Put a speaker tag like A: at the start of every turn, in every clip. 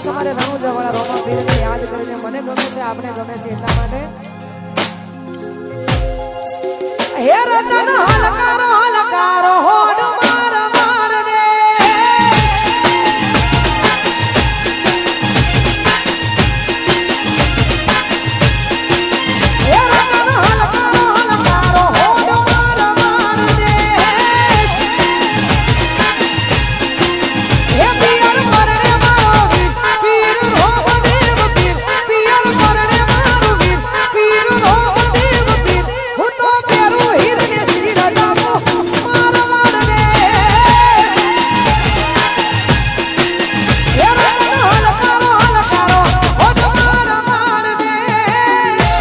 A: ખાસ અમારે રણુજાવાળા રોમા પીરને યાદ કરીને મને ગમે છે, આપને ગમે છે એટલા માટે હે રતન હલકારો હલકારો હોડ માર માર દેશ હે રતન હલકારો હલકારો હોડ માર માર દેશ હે પિયર પરણે મારો વીર પીર રોમદેવ પીર પિયર પરણે મારો વીર પીર રોમદેવ પીર હું તો પેરું હીરને શ્રી રાજાનો માર માર દેશ હે રતન હલકારો હલકારો હોડ માર માર દેશ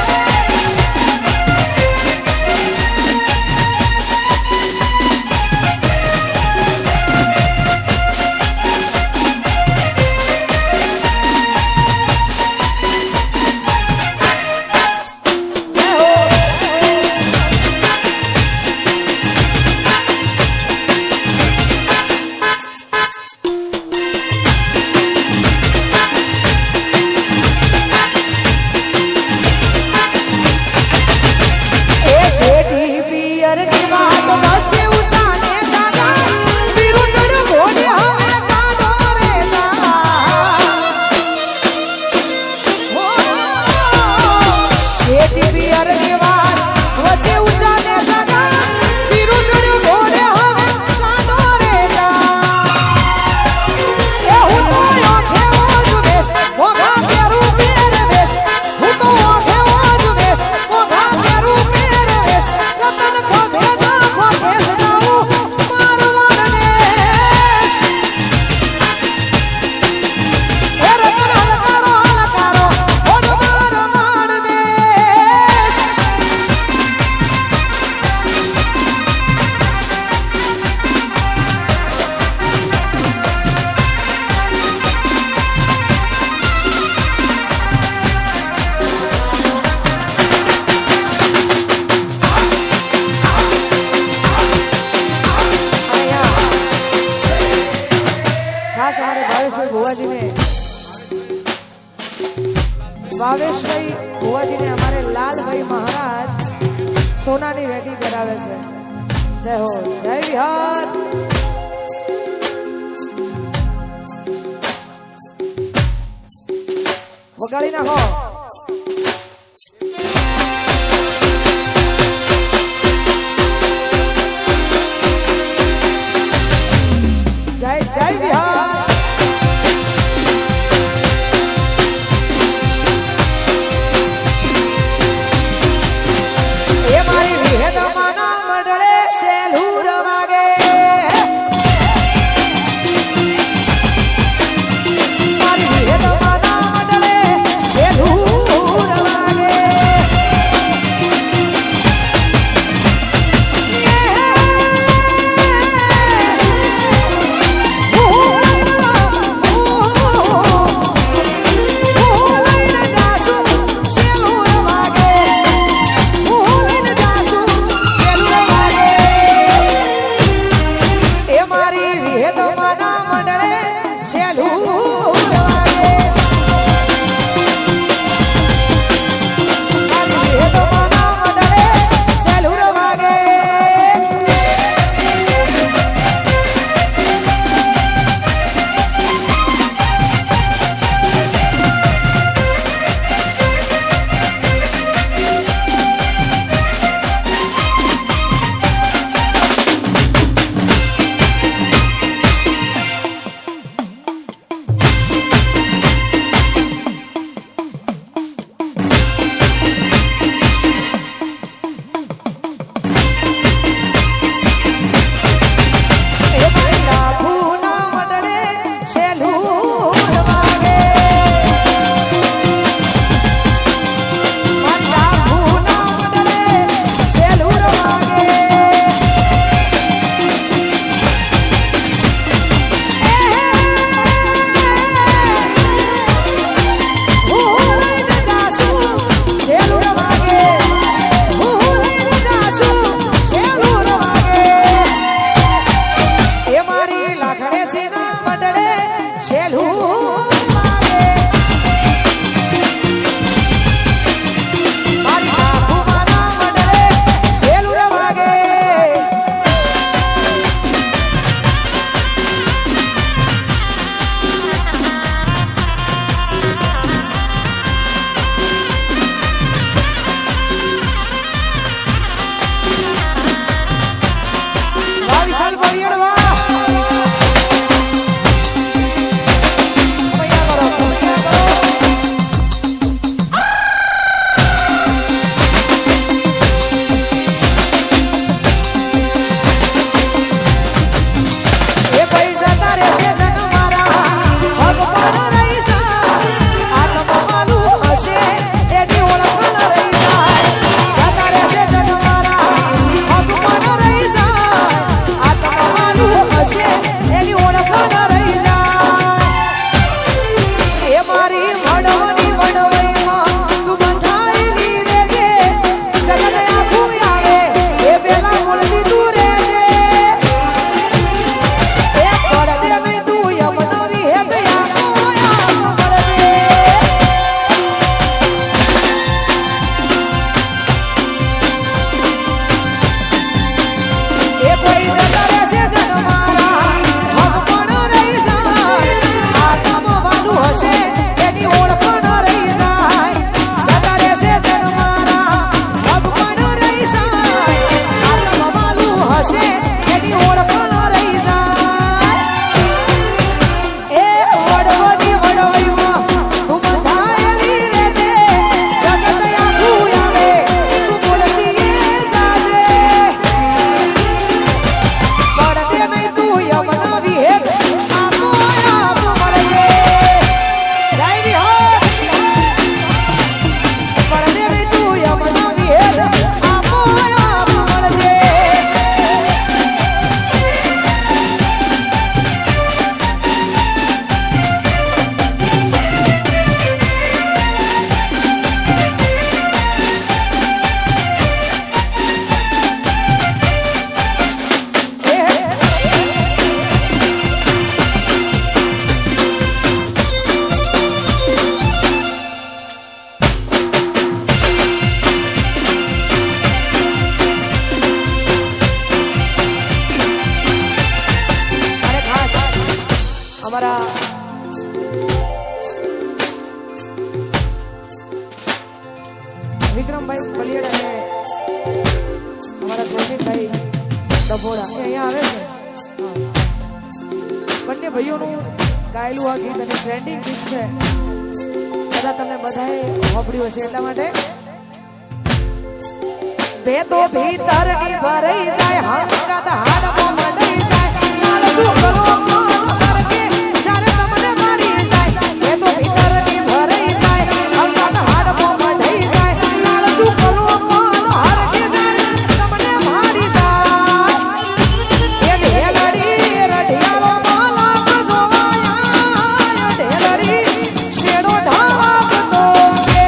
A: ભાવેશભાઈ ભુવાજીને અમારે લાલભાઈ મહારાજ સોનાની વેટી કરાવે છે. જય હો જય વિહાર. વગાડી નાખો. જય જય વિહાર. વિક્રમભાઈ પલિયડ અને અમારા જયમીનભાઈ ડભોડા એ અહીંયા આવે છે. બંને ભાઈઓનું ગાયેલું આ ગીત અને ટ્રેન્ડિંગ ગીત છે. કદાચ તમને બધાએ સાંભળ્યું હશે એટલા માટે બે તો ભીતરની ભરાઈ જાય હંકાત હાડમાં મંડાઈ જાય લાલચું કરો કે જ્યારે તમને મારી જાય બે તો ભીતરની ભરાઈ જાય હંકાત હાડમાં મંડાઈ જાય લાલચું કરો હર કે જ્યારે તમને મારી જાય એ ઢેલડી રઢિયાળો માલા જોવાયા ઢેલડી શેડો ઢાળતો કે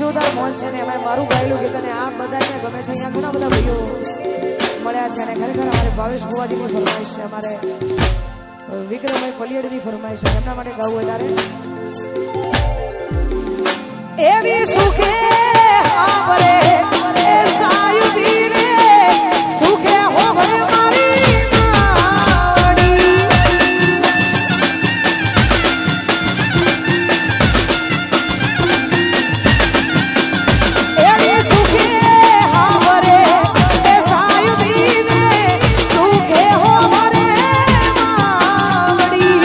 A: જોરદાર મોજ છે ને એમાં મારું ગાયેલું ગીત અને આ બધાને ગમે છે. અહીંયા ઘણા બધા ભાઈઓ મળ્યા છે અને ખરેખર અમારે ભાવેશ ભુવાજીની ફરમાઈશ છે, અમારે વિક્રમભાઈ પલિયડની ફરમાઈશ છે, એમના માટે ગાવું વધારે એવી સુખે આવરે એ સાયુબીને દુખે હોવરે મારી નાવડી એવી સુખે આવરે એ સાયુબીને દુખે હોવરે માવડી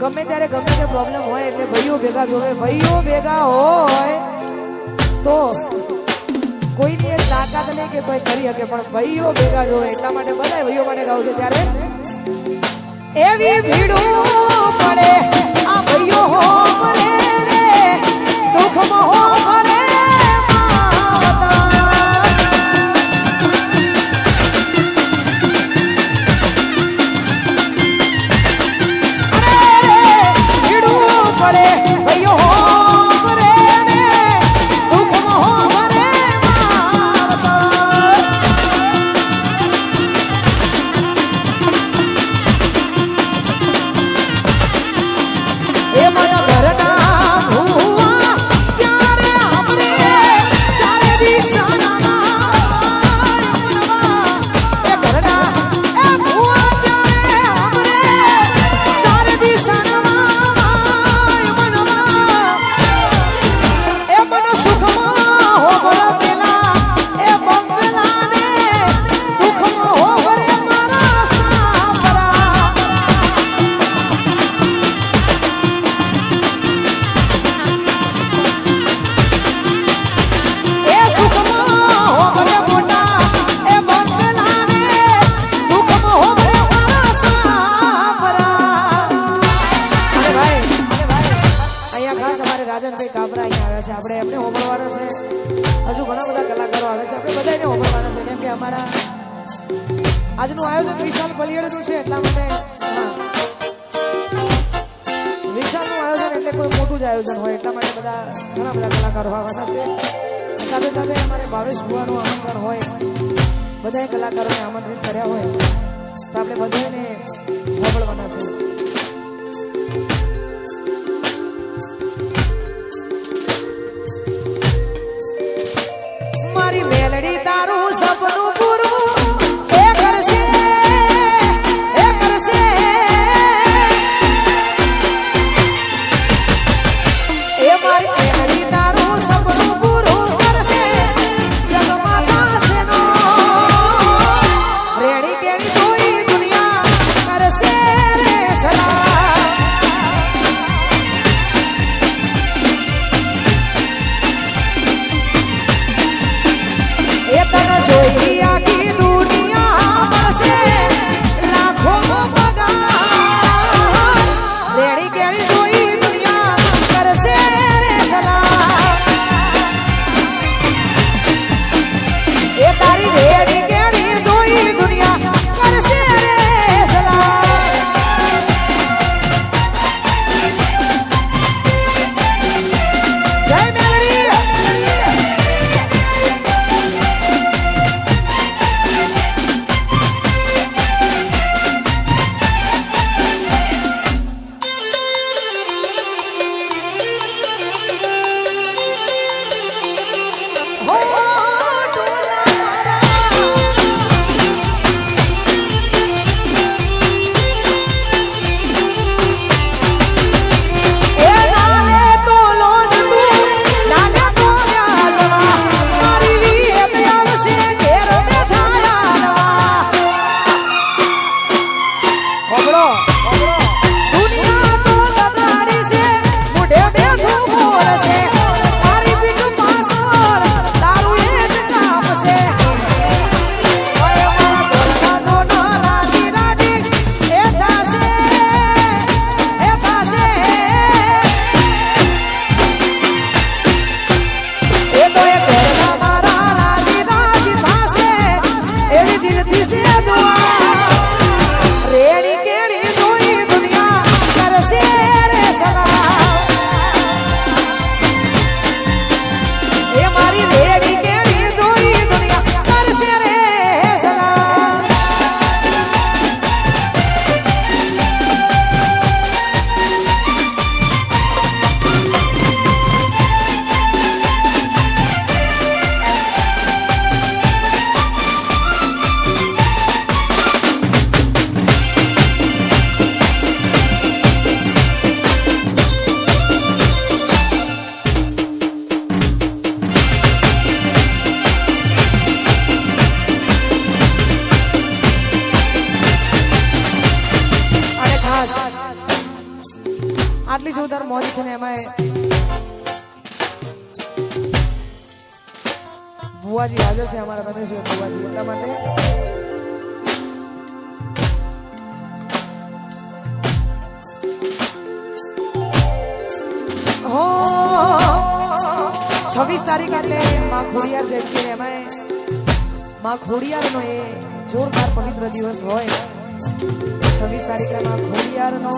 A: ગમે ત્યારે ગમે તે પ્રોબ્લેમ હોય એટલે ભાઈઓ ભેગા જોવે. ભાઈઓ ભેગા હોય તો કોઈની એક તાકાત નહીં કે કોઈ કરી શકે, પણ ભાઈઓ ભેગા જોવે એટલા માટે બધા ભાઈઓ માટે ગાવ છે. ત્યારે એવી ભીડું પડે આ ભાઈઓ હો મરે રે દુઃખમાં હો મરે રાજનભાઈ કાબરા અહીંયા આવ્યા છે. આપણે એમને હોંભળવાના છે. હજુ ઘણા બધા કલાકારો આવે છે, આપણે બધાને હોંભળવાના છે. કેમ કે અમારા આજનું આયોજન વિશાલ પલિયડનું છે એટલા માટે વિશાલનું આયોજન એટલે કોઈ મોટું જ આયોજન હોય એટલા માટે બધા ઘણા બધા કલાકારો આવવાના છે. સાથે સાથે અમારે ભાવેશ ભુવાનું આમંત્રણ હોય, બધા કલાકારોને આમંત્રિત કર્યા હોય તો આપણે બધાને હોંભળવાના છે. મારી મેલડી તારું સપનું પૂરું એ કરશે એ મારી મેલડી તારું સપનું પૂરું કરશે. જગમાતા સેનો રેડી કેડી જોઈ દુનિયા કરશે રે છે ને એમાં બુવાજી હાજર છે અમારા બનેશ્વર બુવાજી એટલા માટે હો 26 તારીખ એટલે માં ખોડિયાર જયંતિ ને એમાં માં ખોડિયાર નો એ જોરદાર પવિત્ર દિવસ હોય 26 તારીખે માં ખોડિયાર નો